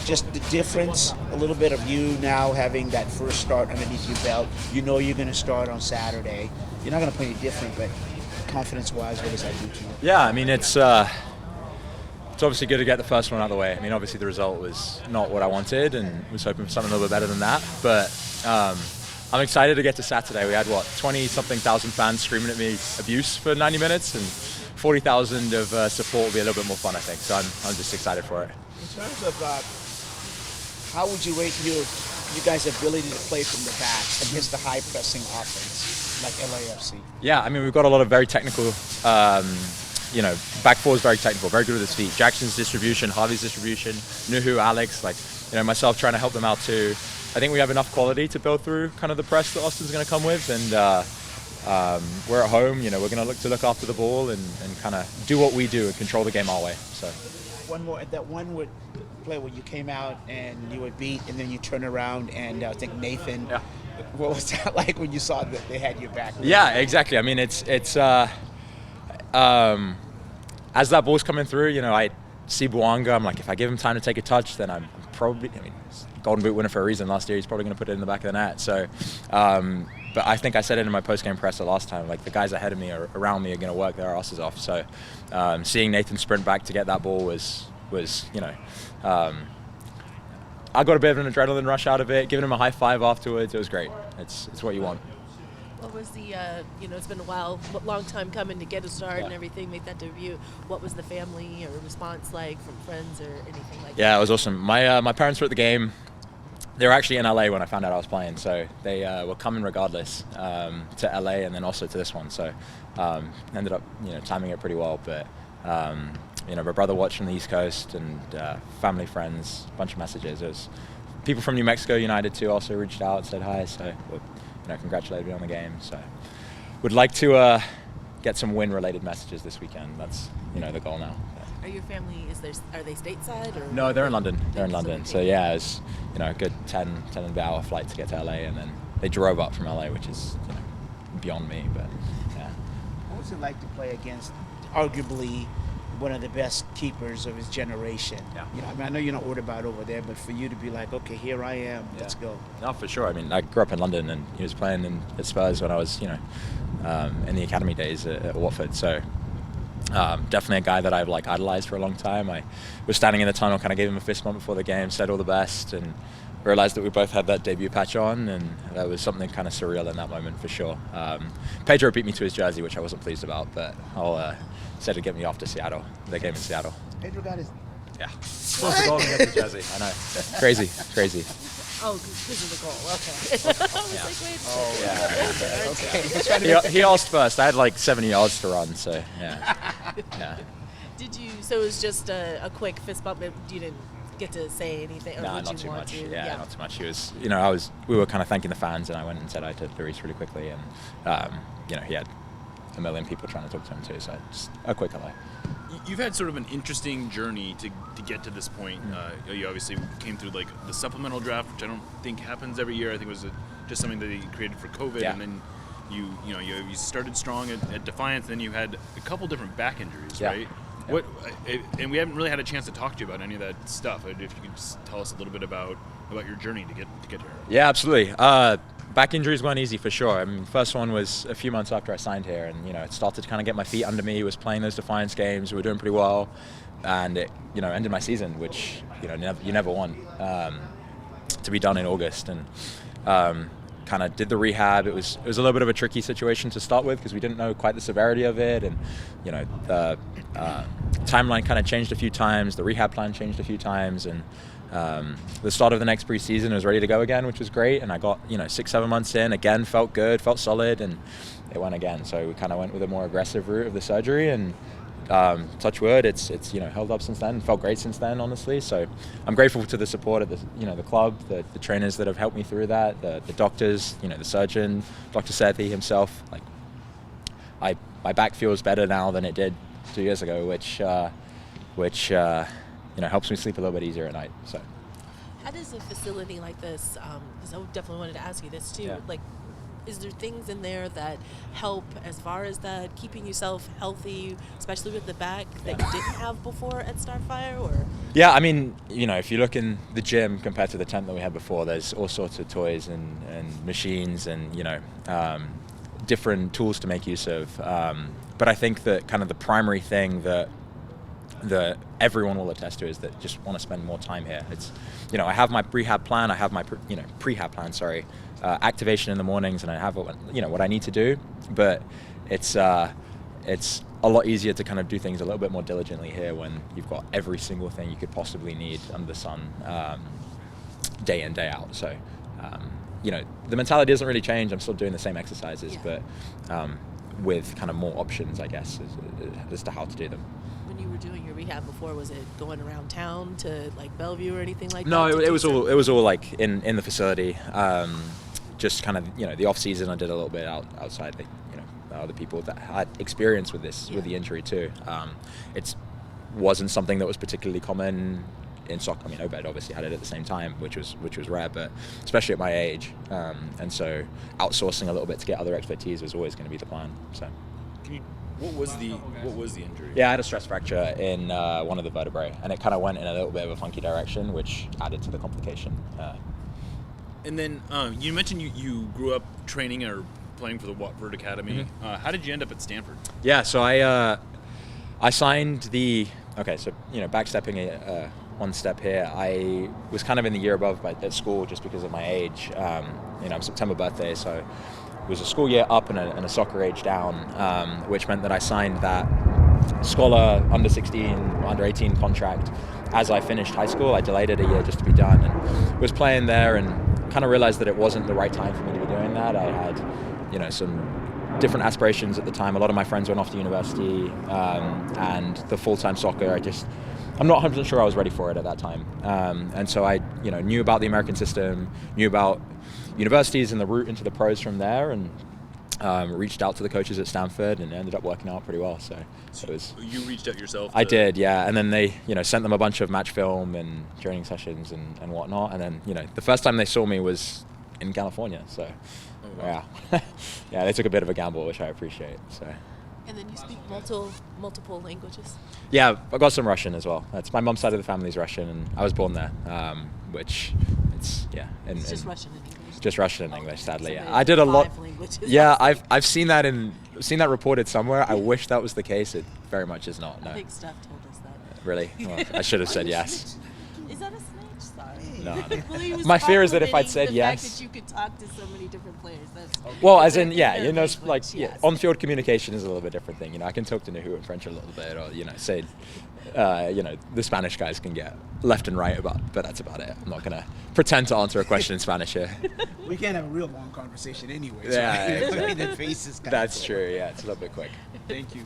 just the difference, a little bit of you now having that first start underneath your belt. You know you're going to start on Saturday. You're not going to play any different, but confidence-wise, what does that do to you? Yeah, I mean, it's obviously good to get the first one out of the way. I mean, obviously the result was not what I wanted and was hoping for something a little bit better than that. But I'm excited to get to Saturday. We had, 20-something thousand fans screaming at me abuse for 90 minutes, and 40,000 of support will be a little bit more fun, I think. So I'm just excited for it. In terms of how would you rate you guys' ability to play from the back against the high-pressing offense like LAFC? Yeah, I mean, we've got a lot of very technical, back four is very technical, very good with his feet. Jackson's distribution, Harvey's distribution, Nuhu, Alex, myself trying to help them out too. I think we have enough quality to build through kind of the press that Austin's going to come with, and we're at home. We're going to look after the ball and kind of do what we do and control the game our way. So one more, that one would play where you came out and you were beat, and then you turn around and I think Nathan. Yeah. What was that like when you saw that they had your back? Yeah, exactly. I mean, it's as that ball's coming through, I see Bouanga. I'm like, if I give him time to take a touch, then I'm probably, Golden Boot winner for a reason last year. He's probably going to put it in the back of the net. So, but I think I said it in my post-game presser last time, like the guys ahead of me or around me are going to work their asses off. So seeing Nathan sprint back to get that ball was I got a bit of an adrenaline rush out of it, giving him a high five afterwards. It was great. It's what you want. What was the, it's been a while, long time coming to get a start and everything, make that debut. What was the family or response like from friends or anything like that? Yeah, it was awesome. My parents were at the game. They were actually in LA when I found out I was playing, so they were coming regardless to LA and then also to this one. So ended up, timing it pretty well. But my brother watched from the East Coast and family, friends, a bunch of messages. It was people from New Mexico United too also reached out, said hi. So congratulated me on the game. So would like to get some win-related messages this weekend. That's the goal now. Are your family, are they stateside? Or? No, they're in London. They're in London. So yeah, it's a good 10 and a bit hour flight to get to LA, and then they drove up from LA, which is beyond me. But yeah. What was it like to play against arguably one of the best keepers of his generation? Yeah. I know you're not worried about over there, but for you to be like, okay, here I am, let's go. No, for sure. I mean, I grew up in London, and he was playing at Spurs when I was, in the academy days at Watford. So definitely a guy that I've idolized for a long time. I was standing in the tunnel, kind of gave him a fist bump before the game, said all the best, and realized that we both had that debut patch on, and that was something kind of surreal in that moment for sure. Pedro beat me to his jersey, which I wasn't pleased about, but I'll said to get me off to Seattle, the game in Seattle. Pedro got his... Yeah. Supposed to go and get his jersey. I know. Crazy. Oh, because of the goal. Okay. I was like, wait a second. Okay. He asked first. I had 70 yards to run, so yeah. So it was just a quick fist bump, but you didn't get to say anything? Or No, would not you too want much. to? Yeah, not too much. He was, we were kind of thanking the fans, and I went and said hi to Luis really quickly, and he had a million people trying to talk to him too, so just a quick hello. You've had sort of an interesting journey to get to this point. You obviously came through the supplemental draft, which I don't think happens every year. I think it was just something that you created for COVID, and then you started strong at Defiance. Then you had a couple different back injuries, right? Yeah. And we haven't really had a chance to talk to you about any of that stuff. If you could just tell us a little bit about your journey to get here. Yeah, absolutely. Back injuries weren't easy for sure. I mean, first one was a few months after I signed here, and it started to kind of get my feet under me. Was playing those Defiance games. We were doing pretty well, and it ended my season, which you never want to be done in August. And kind of did the rehab. It was a little bit of a tricky situation to start with because we didn't know quite the severity of it, and the timeline kind of changed a few times. The rehab plan changed a few times, and the start of the next preseason was ready to go again, which was great. And I got 6-7 months in, again felt good, felt solid, and it went again. So we kind of went with a more aggressive route of the surgery, and touch wood, it's held up since then. Felt great since then, honestly. So I'm grateful to the support of the club, the trainers that have helped me through that, the doctors, the surgeon, Dr. Sethi himself. My back feels better now than it did 2 years ago, which helps me sleep a little bit easier at night. So, how does a facility like this? Because I definitely wanted to ask you this too. Yeah. is there things in there that help as far as that, keeping yourself healthy, especially with the back, that you didn't have before at Starfire? Or Yeah, I mean, if you look in the gym compared to the tent that we had before, there's all sorts of toys and machines and, different tools to make use of. But I think that kind of the primary thing that everyone will attest to is that just want to spend more time here. It's, I have my rehab plan, I have my prehab plan, activation in the mornings, and I have what I need to do. But it's a lot easier to kind of do things a little bit more diligently here when you've got every single thing you could possibly need under the sun, day in, day out. So, the mentality doesn't really change. I'm still doing the same exercises, but with kind of more options, I guess, as to how to do them. when you were doing your rehab before, was it going around town to like Bellevue or anything like that? No, it was all like in the facility. Just kind of the off season, I did a little bit outside. Other people that had experience with this with the injury too. It wasn't something that was particularly common in soccer. I mean, Obed obviously had it at the same time, which was rare, but especially at my age, and so outsourcing a little bit to get other expertise was always going to be the plan. So, what was the injury? Yeah, I had a stress fracture in one of the vertebrae, and it kind of went in a little bit of a funky direction, which added to the complication. And then you mentioned you grew up training or playing for the Watford Academy. Mm-hmm. How did you end up at Stanford? Yeah, so I signed backstepping one step here. I was kind of in the year above at school just because of my age. I'm September birthday, so it was a school year up and a soccer age down, which meant that I signed that scholar under 16, under 18 contract as I finished high school. I delayed it a year just to be done, and was playing there, and kind of realized that it wasn't the right time for me to be doing that. I had some different aspirations at the time. A lot of my friends went off to university, and the full-time soccer, I'm not 100% sure I was ready for it at that time. And so I knew about the American system, knew about universities and the route into the pros from there, and reached out to the coaches at Stanford, and ended up working out pretty well. So it was. You reached out yourself? I did, yeah. And then they, sent them a bunch of match film and training sessions and whatnot. And then, the first time they saw me was in California. So, wow. Yeah, they took a bit of a gamble, which I appreciate. So. And then you speak multiple languages? Yeah, I got some Russian as well. That's my mom's side of the family's Russian, and I was born there, which it's just Russian and English. Just Russian and English, sadly. So Yeah. I did a lot. Languages. Yeah, I've seen that reported somewhere. I wish that was the case. It very much is not. No. I think Steph told us that. Really? Well, I should have said yes. Is that a snitch? Sorry. No. Well, he was My fear is that if I'd complimenting said the yes. fact that you could talk to so many different players. Well, as in, Language, like, yes. on-field communication is a little bit different thing. I can talk to Nuhu in French a little bit, or say, the Spanish guys can get left and right but that's about it. I'm not gonna pretend to answer a question in Spanish here. We can't have a real long conversation anyway. Yeah, So exactly. the face is That's true. Yeah, it's a little bit quick. Thank you.